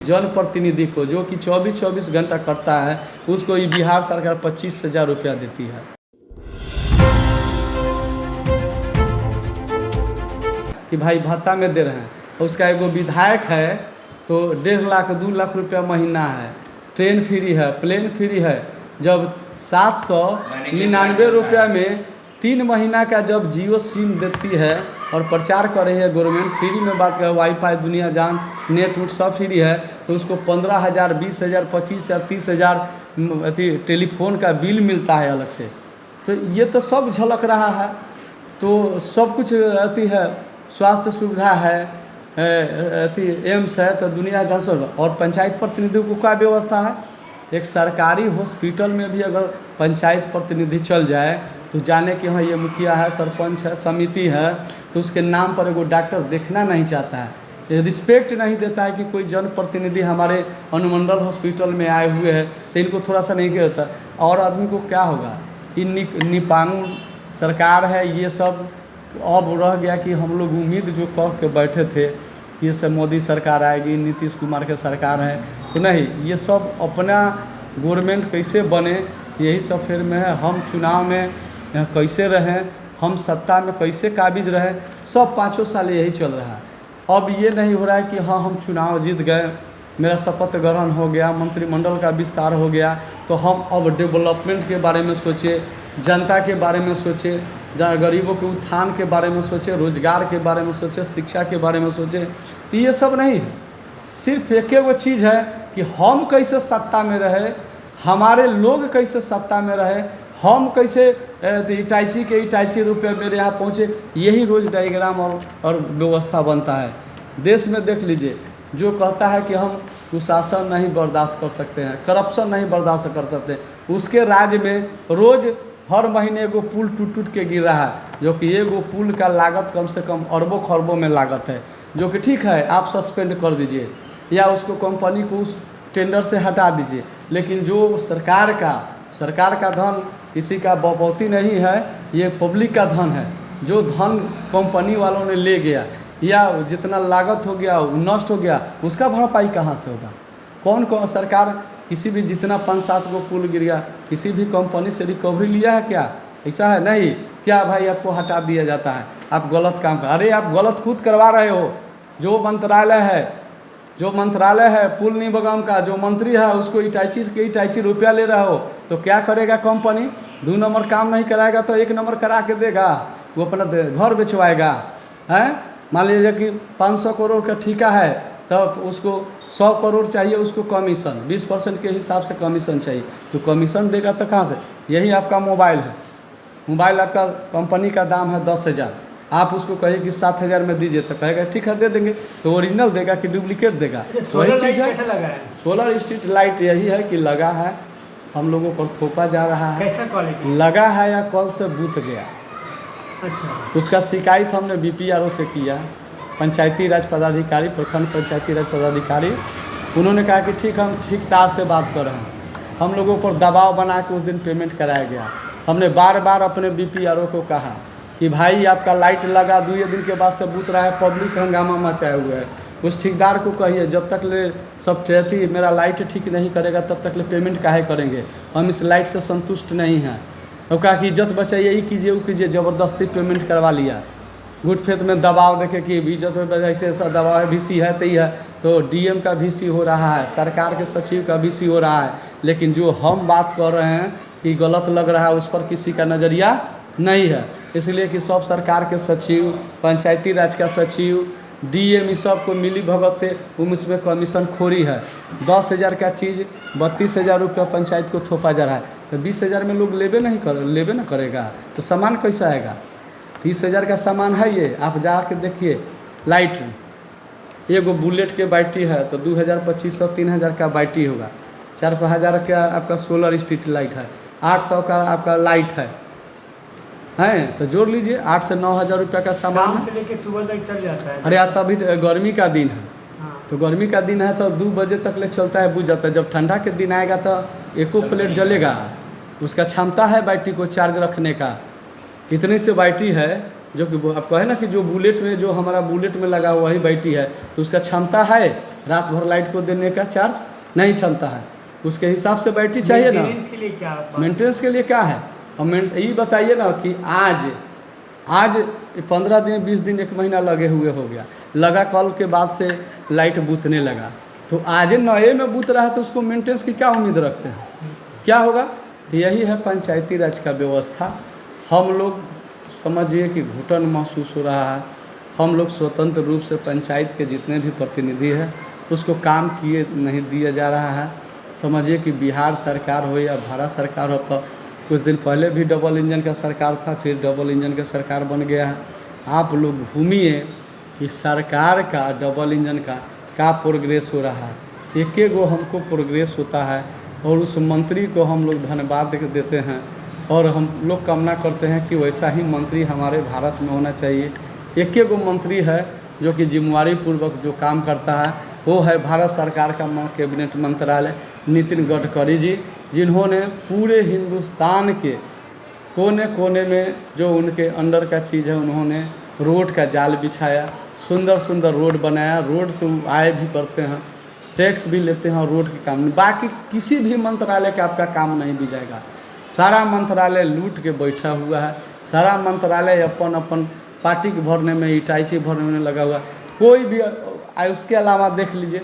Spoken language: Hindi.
जनप्रतिनिधि को, जो कि 24-24 घंटा करता है, उसको ये बिहार सरकार 25,000 रुपया देती है। कि भाई भत्ता में दे रहे हैं। उसका एगो विधायक है तो 1.5 लाख 2 लाख रुपया महीना है। ट्रेन फ्री है, प्लेन फ्री है। जब 799 रुपया में 3 महीना का जब जियो सिम देती है और प्रचार कर रही है गवर्नमेंट, फ्री में बात कर, वाईफाई दुनिया जान, नेट उट सब फ्री है, तो उसको 15,000 20,000 25,000 30,000 टेलीफोन का बिल मिलता है अलग से। तो ये तो सब झलक रहा है। तो सब कुछ अति है, स्वास्थ्य सुविधा है, अति एम्स है, तो दुनिया का सब। और पंचायत प्रतिनिधियों को क्या व्यवस्था है? एक सरकारी हॉस्पिटल में भी अगर पंचायत प्रतिनिधि चल जाए तो जाने कि हाँ ये मुखिया है, सरपंच है, समिति है, तो उसके नाम पर एगो डॉक्टर देखना नहीं चाहता है, ये रिस्पेक्ट नहीं देता है कि कोई जनप्रतिनिधि हमारे अनुमंडल हॉस्पिटल में आए हुए हैं, तो इनको थोड़ा सा नहीं कहता। और आदमी को क्या होगा? इन निपांगु सरकार है ये सब। अब रह गया कि हम लोग उम्मीद जो कर के बैठे थे कि ये सब मोदी सरकार आएगी, नीतीश कुमार के सरकार है, तो नहीं, ये सब अपना गवर्नमेंट कैसे बने यही सब फेर में है। हम चुनाव में कैसे रहें, हम सत्ता में कैसे काबिज रहें, सब 5 साल यही चल रहा है। अब ये नहीं हो रहा है कि हाँ हम चुनाव जीत गए, मेरा शपथ ग्रहण हो गया, मंत्रिमंडल का विस्तार हो गया, तो हम अब डेवलपमेंट के बारे में सोचे, जनता के बारे में सोचे, गरीबों के उत्थान के बारे में सोचे, रोजगार के बारे में सोचे, शिक्षा के बारे में सोचे। तो ये सब नहीं है। सिर्फ एक वो चीज़ है कि हम कैसे सत्ता में रहे, हमारे लोग कैसे सत्ता में रहे, हम कैसे इटाची रुपये मेरे यहाँ पहुँचे, यही रोज डायग्राम और व्यवस्था बनता है। देश में देख लीजिए, जो कहता है कि हम कुशासन नहीं बर्दाश्त कर सकते हैं, करप्शन नहीं बर्दाश्त कर सकते, उसके राज्य में रोज़ हर महीने एगो पुल टूट के गिर रहा है, जो कि एगो पुल का लागत कम से कम अरबों खरबों में लागत है, जो कि ठीक है आप सस्पेंड कर दीजिए या उसको कंपनी को उस टेंडर से हटा दीजिए, लेकिन जो सरकार का धन किसी का बपौती नहीं है, ये पब्लिक का धन है। जो धन कंपनी वालों ने ले गया या जितना लागत हो गया नष्ट हो गया, उसका भरपाई कहाँ से होगा? कौन सरकार किसी भी जितना 5-7 गो पुल गिर गया, किसी भी कंपनी से रिकवरी लिया है क्या? ऐसा है नहीं। क्या भाई आपको हटा दिया जाता है, आप गलत काम कर, अरे आप गलत खुद करवा रहे हो। जो मंत्रालय है पुल निगम का जो मंत्री है, उसको इटाची रुपया ले रहा हो, तो क्या करेगा कंपनी? 2 नंबर काम नहीं कराएगा तो 1 नंबर करा के देगा, वो अपना घर बेचवाएगा हैं। मान लीजिए कि 500 करोड़ का ठेका है, तब उसको 100 करोड़ चाहिए, उसको कमीशन 20% के हिसाब से कमीशन चाहिए, तो कमीशन देगा तो कहाँ से? यही आपका मोबाइल है, मोबाइल आपका कंपनी का दाम है 10,000, आप उसको कहिए कि 7,000 में दीजिए, तो कहेगा ठीक है दे देंगे। तो ओरिजिनल देगा कि डुप्लीकेट देगा? वही चीज़ है। सोलर स्ट्रीट लाइट यही है कि लगा है, हम लोगों पर थोपा जा रहा है। कैसा क्वालिटी लगा है या कल से बूत गया? अच्छा। उसका शिकायत हमने BPRO से किया, पंचायती राज पदाधिकारी, प्रखंड पंचायती राज पदाधिकारी, उन्होंने कहा कि ठीक हम ठेकेदार से बात कर रहे हैं। हम लोगों पर दबाव बना के उस दिन पेमेंट कराया गया। हमने बार बार अपने BPRO को कहा कि भाई आपका लाइट लगा, 2 दिन के बाद से बूत रहा है, पब्लिक हंगामा मचाए हुए है, उस ठेकेदार को कहिए जब तक ले सब ट्रेथी मेरा लाइट ठीक नहीं करेगा तब तक ले पेमेंट काहे करेंगे, हम इस लाइट से संतुष्ट नहीं हैं। और कहा कि इज्जत बचाइए, यही कीजिए वो कीजिए, ज़बरदस्ती पेमेंट करवा लिया। गुट फेत में दबाव देखे कि इज्जत में ऐसे ऐसा दबाव है, VC है तो ही है, तो DM का VC हो रहा है, सरकार के सचिव का VC हो रहा है, लेकिन जो हम बात कर रहे हैं कि गलत लग रहा है उस पर किसी का नज़रिया नहीं है। इसलिए कि सब सरकार के सचिव, पंचायती राज का सचिव, DM इस सब को मिली भगत से उसमें कमीशन खोरी है। 10,000 का चीज़ 32,000 रुपया पंचायत को थोपा जा रहा है, तो 20,000 में लोग लेबे ना करेगा, तो सामान कैसा आएगा? 30,000 का सामान है ये, आप जाके देखिए। लाइट एगो बुलेट के बैटरी है तो 2,000 3,000 का बैटरी होगा, 4,000 का आपका सोलर स्ट्रीट लाइट है, 800 का आपका लाइट है तो जोड़ लीजिए 8 से 9,000 रुपया का सामान है। से लेके सुबह तक चल जाता है। अरे आता अभी गर्मी का दिन है, हाँ। तो गर्मी का दिन है तो 2 बजे तक ले चलता है, बुझ जाता है। जब ठंडा के दिन आएगा तो एको प्लेट जलेगा। उसका क्षमता है बैटरी को चार्ज रखने का, इतनी से बैटरी है, जो कि आप कहे ना कि जो बुलेट में, जो हमारा बुलेट में लगा हुआ ही बैटरी है, तो उसका क्षमता है रात भर लाइट को देने का चार्ज नहीं चलता है, उसके हिसाब से बैटरी चाहिए ना। मेंटेनेंस के लिए क्या मेंटेनेंस के लिए क्या है, और ये बताइए ना कि आज 15 दिन 20 दिन 1 महीना लगे हुए हो गया, लगा कल के बाद से लाइट बूतने लगा, तो आज नए में बूत रहा है तो उसको मेंटेनेंस की क्या उम्मीद रखते हैं, क्या होगा। तो यही है पंचायती राज का व्यवस्था। हम लोग समझिए कि घुटन महसूस हो रहा है। हम लोग स्वतंत्र रूप से पंचायत के जितने भी प्रतिनिधि हैं उसको काम किए नहीं दिया जा रहा है। समझिए कि बिहार सरकार हो या भारत सरकार हो, तो कुछ दिन पहले भी डबल इंजन का सरकार था, फिर डबल इंजन का सरकार बन गया है। आप लोग घूमिए कि सरकार का डबल इंजन का प्रोग्रेस हो रहा है, एक गो हमको प्रोग्रेस होता है, और उस मंत्री को हम लोग धन्यवाद देते हैं, और हम लोग कामना करते हैं कि वैसा ही मंत्री हमारे भारत में होना चाहिए। एक गो मंत्री है जो कि जिम्मेवारी पूर्वक जो काम करता है, वो है भारत सरकार का कैबिनेट मंत्रालय नितिन गडकरी जी, जिन्होंने पूरे हिंदुस्तान के कोने कोने में जो उनके अंडर का चीज़ है, उन्होंने रोड का जाल बिछाया, सुंदर सुंदर रोड बनाया, रोड से आय भी करते हैं, टैक्स भी लेते हैं, और रोड के काम नहीं। बाकी किसी भी मंत्रालय का आपका काम नहीं भी जाएगा। सारा मंत्रालय लूट के बैठा हुआ है, सारा मंत्रालय अपन अपन पार्टी के भरने में, इटाची भरने में लगा हुआ है। कोई भी उसके अलावा देख लीजिए